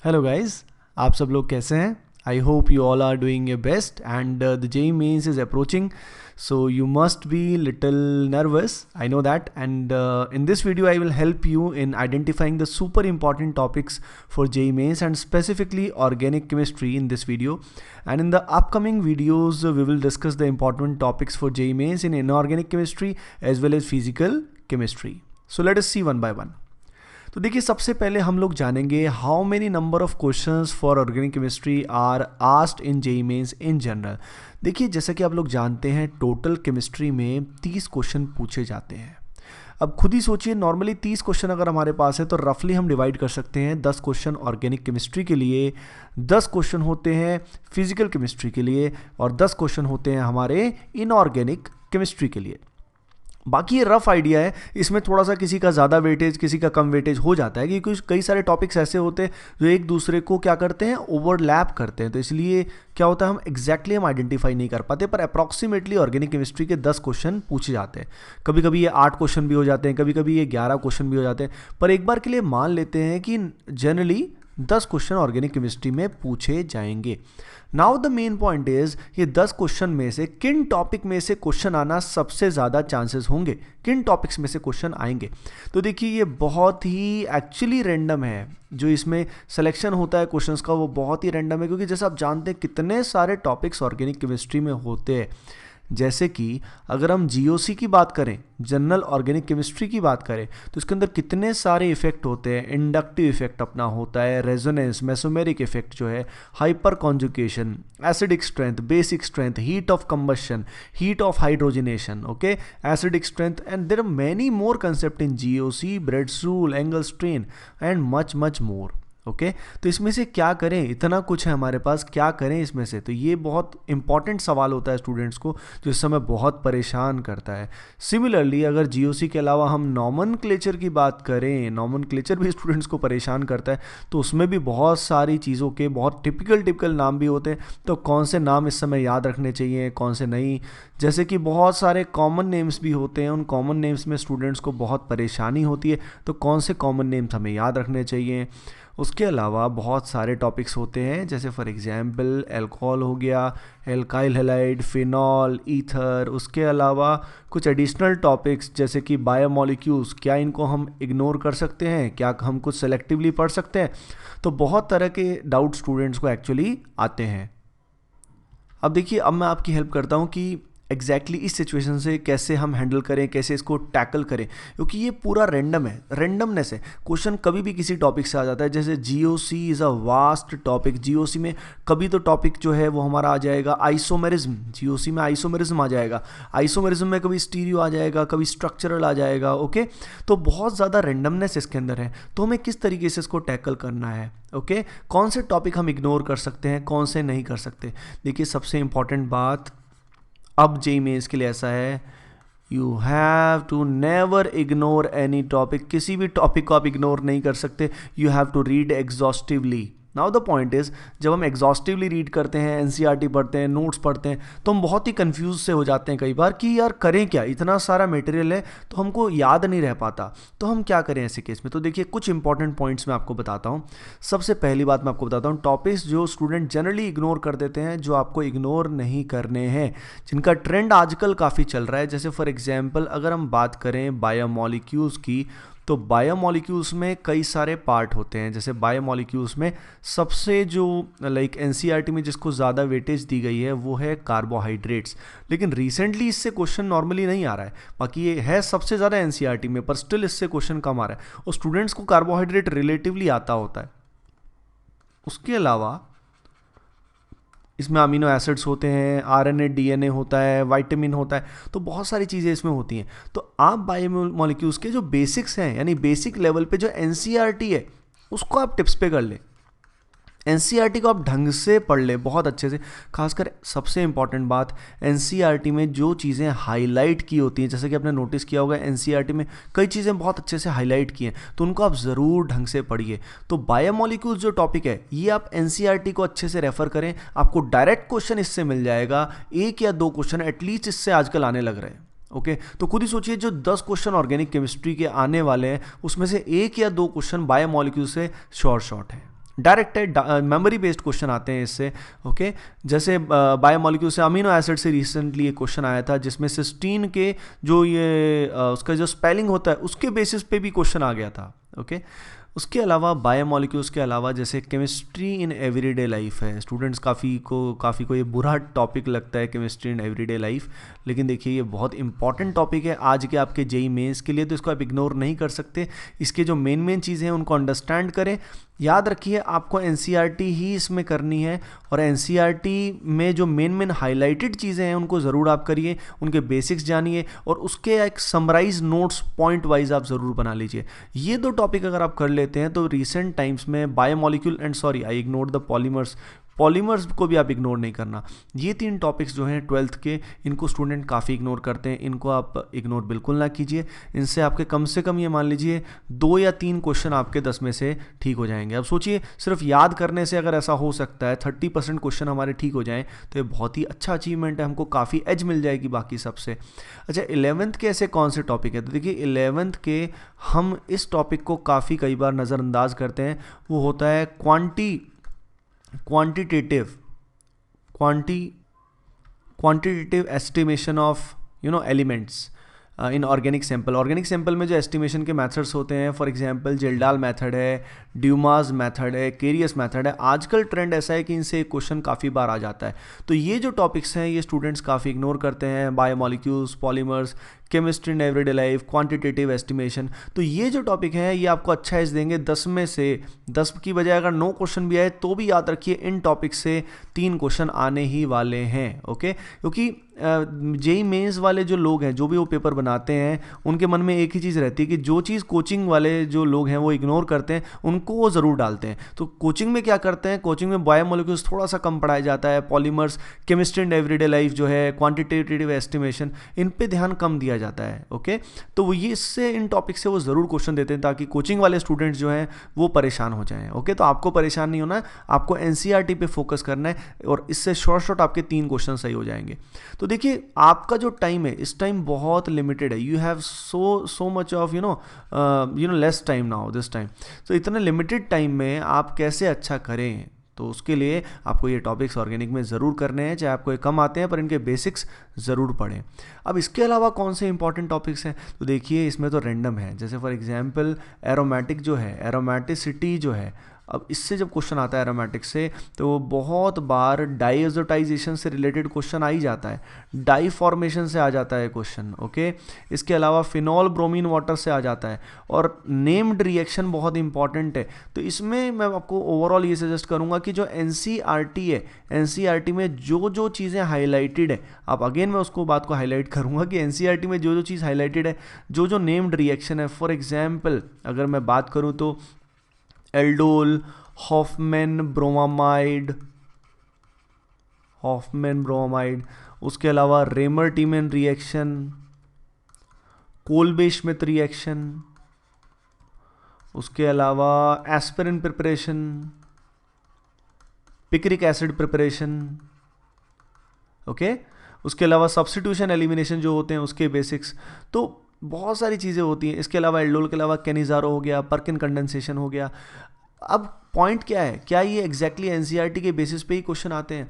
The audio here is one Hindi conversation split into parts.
हेलो गाइस, आप सब लोग कैसे हैं? I hope you all are doing your best and the JEE mains is approaching, so you must be little nervous. I know that, and in this video I will help you in identifying the super important topics for JEE mains and specifically organic chemistry in this video. And in the upcoming videos we will discuss the important topics for JEE mains in inorganic chemistry as well as physical chemistry. So let us see one by one. तो देखिए, सबसे पहले हम लोग जानेंगे how many number of questions for organic chemistry are asked in JEE mains in general. देखिए, जैसा कि आप लोग जानते हैं, टोटल केमिस्ट्री में 30 क्वेश्चन पूछे जाते हैं। अब खुद ही सोचिए, नॉर्मली 30 क्वेश्चन अगर हमारे पास है तो रफली हम डिवाइड कर सकते हैं। 10 क्वेश्चन ऑर्गेनिक केमिस्ट्री के लिए, 10 क्वेश्चन होते हैं फिजिकल केमिस्ट्री के लिए और 10 क्वेश्चन होते हैं हमारे इनऑर्गेनिक केमिस्ट्री के लिए। बाकी ये रफ आइडिया है, इसमें थोड़ा सा किसी का ज़्यादा वेटेज किसी का कम वेटेज हो जाता है क्योंकि कई सारे टॉपिक्स ऐसे होते हैं जो एक दूसरे को क्या करते हैं, ओवरलैप करते हैं। तो इसलिए क्या होता है, हम एग्जैक्टली हम आइडेंटिफाई नहीं कर पाते, पर अप्रॉक्सीमेटली ऑर्गेनिक केमिस्ट्री के 10 क्वेश्चन पूछे जाते हैं। कभी कभी ये 8 क्वेश्चन भी हो जाते हैं, कभी कभी ये 11 क्वेश्चन भी हो जाते हैं, पर एक बार के लिए मान लेते हैं कि जनरली 10 क्वेश्चन ऑर्गेनिक केमिस्ट्री में पूछे जाएंगे। Now the main point is, ये 10 क्वेश्चन में से किन टॉपिक में से क्वेश्चन आना सबसे ज़्यादा चांसेस होंगे, किन टॉपिक्स में से क्वेश्चन आएंगे। तो देखिए, ये बहुत ही एक्चुअली रैंडम है। जो इसमें सिलेक्शन होता है क्वेश्चंस का वो बहुत ही रैंडम है, क्योंकि जैसे आप जानते हैं कितने सारे टॉपिक्स ऑर्गेनिक केमिस्ट्री में होते हैं। जैसे कि अगर हम GOC की बात करें, जनरल ऑर्गेनिक केमिस्ट्री की बात करें, तो इसके अंदर कितने सारे इफेक्ट होते हैं। इंडक्टिव इफेक्ट अपना होता है, रेजोनेंस, मेसोमेरिक इफेक्ट जो है, hyper conjugation, acidic strength, basic strength, heat of combustion, heat of hydrogenation, okay, acidic strength, and there are many more concept in GOC, Bredt's rule, angle strain and much much more. Okay तो इसमें से क्या करें, इतना कुछ है हमारे पास, क्या करें इसमें से। तो ये बहुत इंपॉर्टेंट सवाल होता है स्टूडेंट्स को, जो इस समय बहुत परेशान करता है। सिमिलरली अगर GOC के अलावा हम नॉमनक्लेचर की बात करें, नॉमनक्लेचर भी स्टूडेंट्स को परेशान करता है, तो उसमें भी बहुत सारी चीज़ों के बहुत टिपिकल नाम भी होते हैं। तो कौन से नाम इस समय याद रखने चाहिए, कौन से नहीं। जैसे कि बहुत सारे कॉमन नेम्स भी होते हैं, उन कॉमन नेम्स में स्टूडेंट्स को बहुत परेशानी होती है, तो कौन से कॉमन नेम्स हमें याद रखने चाहिए। उसके अलावा बहुत सारे टॉपिक्स होते हैं, जैसे फॉर एग्जांपल अल्कोहल हो गया, एल्काइल हैलाइड, फिनॉल, ईथर। उसके अलावा कुछ एडिशनल टॉपिक्स जैसे कि बायोमॉलिक्यूल्स, क्या इनको हम इग्नोर कर सकते हैं, क्या हम कुछ सेलेक्टिवली पढ़ सकते हैं। तो बहुत तरह के डाउट स्टूडेंट्स को एक्चुअली आते हैं। अब देखिए, अब मैं आपकी हेल्प करता हूँ कि एग्जैक्टली इस सिचुएशन से कैसे हम हैंडल करें, कैसे इसको टैकल करें, क्योंकि ये पूरा रैंडम है, रैंडमनेस है। क्वेश्चन कभी भी किसी टॉपिक से आ जाता है। जैसे GOC is a vast topic. GOC में कभी तो टॉपिक जो है वो हमारा आ जाएगा आइसोमेरिज्म। GOC में आइसोमेरिज्म आ जाएगा, आइसोमेरिज्म में कभी स्टीरियो आ जाएगा, कभी स्ट्रक्चरल आ जाएगा। ओके तो बहुत ज़्यादा रैंडमनेस इसके अंदर है। तो हमें किस तरीके से इसको टैकल करना है, ओके कौन से टॉपिक हम इग्नोर कर सकते हैं, कौन से नहीं कर सकते। देखिए, सबसे इंपॉर्टेंट बात अब JEE मेंस के लिए ऐसा है, you have to never ignore any topic. किसी भी टॉपिक को आप इग्नोर नहीं कर सकते। You have to read exhaustively. Now the point is, जब हम एग्जॉस्टिवली रीड करते हैं, NCERT पढ़ते हैं, नोट्स पढ़ते हैं, तो हम बहुत ही कंफ्यूज से हो जाते हैं कई बार कि यार करें क्या, इतना सारा मटेरियल है तो हमको याद नहीं रह पाता। तो हम क्या करें ऐसे केस में। तो देखिए, कुछ इंपॉर्टेंट पॉइंट्स मैं आपको बताता हूँ। सबसे पहली बात मैं आपको बताता हूँ, टॉपिक्स जो स्टूडेंट जनरली इग्नोर कर देते हैं, जो आपको इग्नोर नहीं करने हैं, जिनका ट्रेंड आजकल काफ़ी चल रहा है। जैसे फॉर एग्जाम्पल अगर हम बात करें बायोमॉलिक्यूल्स की, तो बायोमॉलिक्यूल्स में कई सारे पार्ट होते हैं। जैसे बायोमॉलिक्यूल्स में सबसे जो NCERT में जिसको ज़्यादा वेटेज दी गई है वो है कार्बोहाइड्रेट्स। लेकिन रिसेंटली इससे क्वेश्चन नॉर्मली नहीं आ रहा है। बाकी ये है सबसे ज़्यादा NCERT में, पर स्टिल इससे क्वेश्चन कम आ रहा है और स्टूडेंट्स को कार्बोहाइड्रेट रिलेटिवली आता होता है। उसके अलावा इसमें अमीनो एसिड्स होते हैं, RNA DNA होता है, विटामिन होता है, तो बहुत सारी चीज़ें इसमें होती हैं। तो आप बायोमॉलिक्यूल्स के जो बेसिक्स हैं, यानी बेसिक लेवल पे जो NCERT है, उसको आप टिप्स पे कर लें। NCERT को आप ढंग से पढ़ लें, बहुत अच्छे से। खासकर सबसे इंपॉर्टेंट बात, NCERT में जो चीज़ें हाईलाइट की होती हैं, जैसे कि आपने नोटिस किया होगा NCERT में कई चीज़ें बहुत अच्छे से हाईलाइट की हैं, तो उनको आप ज़रूर ढंग से पढ़िए। तो बायोमॉलिक्यूल्स जो टॉपिक है, ये आप NCERT को अच्छे से रेफ़र करें, आपको डायरेक्ट क्वेश्चन इससे मिल जाएगा। 1 या 2 क्वेश्चन एटलीस्ट इससे आजकल आने लग रहे हैं। ओके तो खुद ही सोचिए, जो 10 क्वेश्चन ऑर्गेनिक केमिस्ट्री के आने वाले हैं, उसमें से 1 या 2 क्वेश्चन बायोमॉलिक्यूल से शॉर्ट है। डायरेक्ट है, मेमोरी बेस्ड क्वेश्चन आते हैं इससे। ओके, जैसे बायोमोलिक्यूल से अमीनो एसिड से रिसेंटली एक क्वेश्चन आया था जिसमें सिस्टीन के जो ये उसका जो स्पेलिंग होता है उसके बेसिस पे भी क्वेश्चन आ गया था। ओके, उसके अलावा बायोमोलिक्यूल्स के अलावा जैसे केमिस्ट्री इन एवरीडे लाइफ है, स्टूडेंट्स काफ़ी को ये बुरा टॉपिक लगता है केमिस्ट्री इन एवरीडे लाइफ, लेकिन देखिए ये बहुत इंपॉर्टेंट टॉपिक है आज के आपके जेईई मेंस के लिए, तो इसको आप इग्नोर नहीं कर सकते। इसके जो मेन चीज़ें हैं उनको अंडरस्टैंड करें। याद रखिए आपको एनसीईआरटी ही इसमें करनी है, और एनसीईआरटी में जो मेन हाईलाइटेड चीज़ें हैं उनको ज़रूर आप करिए, उनके बेसिक्स जानिए और उसके एक समराइज नोट्स पॉइंट वाइज आप ज़रूर बना लीजिए। ये दो टॉपिक अगर आप कर लेते हैं तो रिसेंट टाइम्स में biomolecule and sorry I ignored the polymers को भी आप इग्नोर नहीं करना। ये 3 टॉपिक्स जो हैं 12th के, इनको स्टूडेंट काफ़ी इग्नोर करते हैं, इनको आप इग्नोर बिल्कुल ना कीजिए। इनसे आपके कम से कम ये मान लीजिए 2 या 3 क्वेश्चन आपके 10 में से ठीक हो जाएंगे। अब सोचिए सिर्फ याद करने से अगर ऐसा हो सकता है 30% क्वेश्चन हमारे ठीक हो जाएं तो ये बहुत ही अच्छा अचीवमेंट है, हमको काफ़ी एज मिल जाएगी बाकी सबसे। अच्छा, 11th के ऐसे कौन से टॉपिक है? तो देखिए 11th के हम इस टॉपिक को काफ़ी कई बार नज़रअंदाज करते हैं, वो होता है quantitative estimation of elements in organic sample में जो एस्टिमेशन के मेथड्स होते हैं, फॉर एग्जांपल जेल्डाल मेथड है, ड्यूमास मेथड है, केरियस मेथड है। आजकल ट्रेंड ऐसा है कि इनसे एक क्वेश्चन काफ़ी बार आ जाता है, तो ये जो टॉपिक्स हैं ये स्टूडेंट्स काफ़ी इग्नोर करते हैं। Biomolecules, polymers, chemistry in everyday life, quantitative estimation, तो ये जो टॉपिक हैं ये आपको अच्छा एज देंगे। 10 में से 10 की बजाय अगर 9 क्वेश्चन भी आए तो भी याद रखिए इन टॉपिक से 3 क्वेश्चन आने ही वाले हैं। ओके, क्योंकि जेईई मेंस वाले जो लोग हैं, जो भी वो पेपर बनाते हैं, उनके मन में एक ही चीज़ रहती है कि जो चीज़ कोचिंग वाले जो लोग हैं वो इग्नोर करते हैं उनको वो ज़रूर डालते हैं। तो कोचिंग में क्या करते हैं, कोचिंग में बायोमोलिक्यूल्स थोड़ा सा कम पढ़ाया जाता है, polymers, chemistry in everyday life जो है, क्वांटिटेटिव एस्टिमेशन, इन पे ध्यान कम दिया जाता है। ओके, तो वो ये इससे इन टॉपिक से वो ज़रूर क्वेश्चन देते हैं ताकि कोचिंग वाले स्टूडेंट्स जो हैं वो परेशान हो जाएं। ओके, तो आपको परेशान नहीं होना है, आपको एनसीईआरटी पे फोकस करना है और इससे शॉर्ट आपके 3 क्वेश्चन सही हो जाएंगे। तो देखिए आपका जो टाइम है इस टाइम बहुत लिमिटेड है, you have so much of less time now this time. तो इतने लिमिटेड टाइम में आप कैसे अच्छा करें, तो उसके लिए आपको ये टॉपिक्स ऑर्गेनिक में ज़रूर करने हैं, चाहे आपको ये कम आते हैं पर इनके बेसिक्स ज़रूर पढ़ें। अब इसके अलावा कौन से इंपॉर्टेंट टॉपिक्स हैं, तो देखिए इसमें तो रैंडम है, जैसे फॉर एग्जांपल एरोमेटिक जो है, एरोमेटिसिटी जो है, अब इससे जब क्वेश्चन आता है एरोमेटिक से तो बहुत बार डाईएज़ोटाइजेशन से रिलेटेड क्वेश्चन आ ही जाता है, डाई फॉर्मेशन से आ जाता है क्वेश्चन। ओके, इसके अलावा फिनॉल ब्रोमीन वाटर से आ जाता है, और नेम्ड रिएक्शन बहुत इंपॉर्टेंट है। तो इसमें मैं आपको ओवरऑल ये सजेस्ट करूंगा कि जो एनसीईआरटी है, एनसीईआरटी में जो जो चीज़ें हाईलाइटेड है, अब अगेन मैं उसको बात को हाईलाइट करूंगा कि एनसीईआरटी में जो जो चीज़ हाईलाइटेड है, जो जो नेम्ड रिएक्शन है, फॉर एग्जाम्पल अगर मैं बात करूँ तो एल्डोल, हॉफमैन ब्रोमामाइड, उसके अलावा Raymer टीमन reaction, Kolbe Schmidt reaction, उसके अलावा aspirin preparation, picric acid preparation. Okay, उसके अलावा सब्स्टिट्यूशन एलिमिनेशन जो होते हैं उसके बेसिक्स, तो बहुत सारी चीज़ें होती हैं। इसके अलावा एल्डोल के अलावा कैनिजारो हो गया, पर्किन कंडेंसेशन हो गया। अब पॉइंट क्या है, क्या ये एग्जैक्टली एनसीईआरटी के बेसिस पे ही क्वेश्चन आते हैं?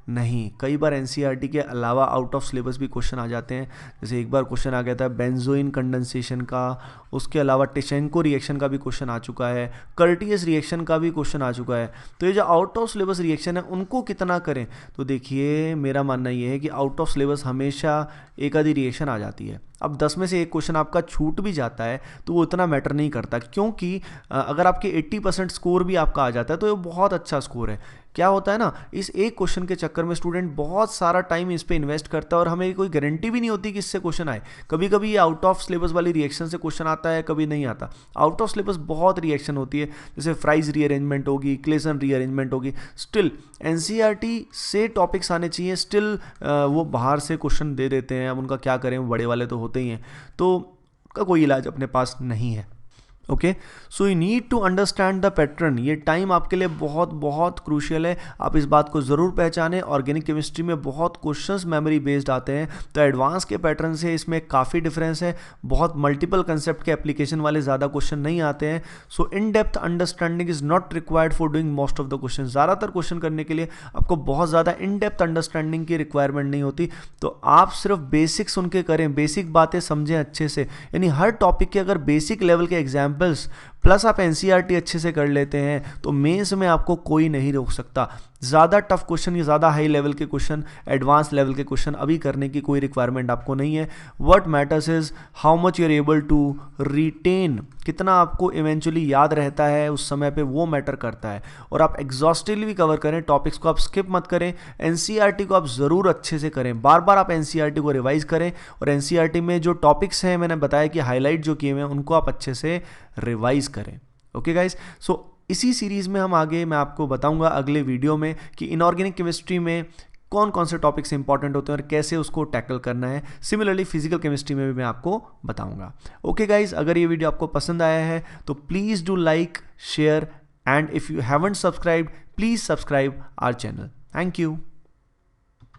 नहीं, कई बार एनसीईआरटी के अलावा आउट ऑफ सिलेबस भी क्वेश्चन आ जाते हैं। जैसे एक बार क्वेश्चन आ गया था बेंजोइन कंडेंसेशन का, उसके अलावा टिशेंको रिएक्शन का भी क्वेश्चन आ चुका है, कर्टियस रिएक्शन का भी क्वेश्चन आ चुका है। तो ये जो आउट ऑफ सिलेबस रिएक्शन है उनको कितना करें, तो देखिए मेरा मानना ये है कि आउट ऑफ सिलेबस हमेशा एक आधी रिएक्शन आ जाती है। अब 10 में से एक क्वेश्चन आपका छूट भी जाता है तो वो इतना मैटर नहीं करता, क्योंकि अगर आपके 80% स्कोर भी आपका आ जाता है तो ये बहुत अच्छा स्कोर है। क्या होता है ना, इस एक क्वेश्चन के चक्कर में स्टूडेंट बहुत सारा टाइम इस पे इन्वेस्ट करता है और हमें कोई गारंटी भी नहीं होती कि इससे क्वेश्चन आए। कभी कभी ये आउट ऑफ सिलेबस वाली रिएक्शन से क्वेश्चन आता है, कभी नहीं आता। आउट ऑफ सिलेबस बहुत रिएक्शन होती है, जैसे फ्राइज रीअरेंजमेंट होगी, क्लेसन रीअरेंजमेंट होगी। स्टिल एनसीईआरटी से टॉपिक्स आने चाहिए, स्टिल वो बाहर से क्वेश्चन दे देते हैं। अब उनका क्या करें, बड़े वाले तो होते ही हैं, तो का कोई इलाज अपने पास नहीं है। Okay, so you need to understand the pattern. ये टाइम आपके लिए बहुत बहुत क्रूशियल है, आप इस बात को ज़रूर पहचानें। ऑर्गेनिक केमिस्ट्री में बहुत क्वेश्चंस मेमोरी बेस्ड आते हैं, तो एडवांस के पैटर्न से इसमें काफ़ी डिफरेंस है। बहुत मल्टीपल कंसेप्ट के एप्लीकेशन वाले ज़्यादा क्वेश्चन नहीं आते हैं। So in depth understanding is not required for doing most of the question. ज़्यादातर क्वेश्चन करने के लिए आपको बहुत ज़्यादा इन डेप्थ अंडरस्टैंडिंग की रिक्वायरमेंट नहीं होती, तो आप सिर्फ बेसिक सुन के करें, बेसिक बातें समझें अच्छे से। यानी हर टॉपिक के अगर बेसिक लेवल के एग्जाम्पल्स प्लस आप एनसीईआरटी अच्छे से कर लेते हैं तो मेंस में आपको कोई नहीं रोक सकता। ज़्यादा टफ क्वेश्चन या ज़्यादा हाई लेवल के क्वेश्चन, एडवांस लेवल के क्वेश्चन अभी करने की कोई रिक्वायरमेंट आपको नहीं है। What matters is how much you are able to retain, कितना आपको इवेंचुअली याद रहता है उस समय पे, वो मैटर करता है। और आप एग्जॉस्टिवली भी कवर करें टॉपिक्स को, आप स्किप मत करें। एनसीईआरटी को आप ज़रूर अच्छे से करें, बार बार आप एनसीईआरटी को रिवाइज करें, और एनसीईआरटी में जो टॉपिक्स हैं मैंने बताया कि हाईलाइट जो किए हुए हैं उनको आप अच्छे से रिवाइज करें। ओके गाइज, सो इसी सीरीज़ में हम आगे मैं आपको बताऊंगा अगले वीडियो में कि इनऑर्गेनिक केमिस्ट्री में कौन कौन से टॉपिक्स इंपॉर्टेंट होते हैं और कैसे उसको टैकल करना है। सिमिलरली फिजिकल केमिस्ट्री में भी मैं आपको बताऊंगा। ओके गाइज, अगर ये वीडियो आपको पसंद आया है तो please do like, share, and if you haven't subscribed please subscribe our channel. Thank you.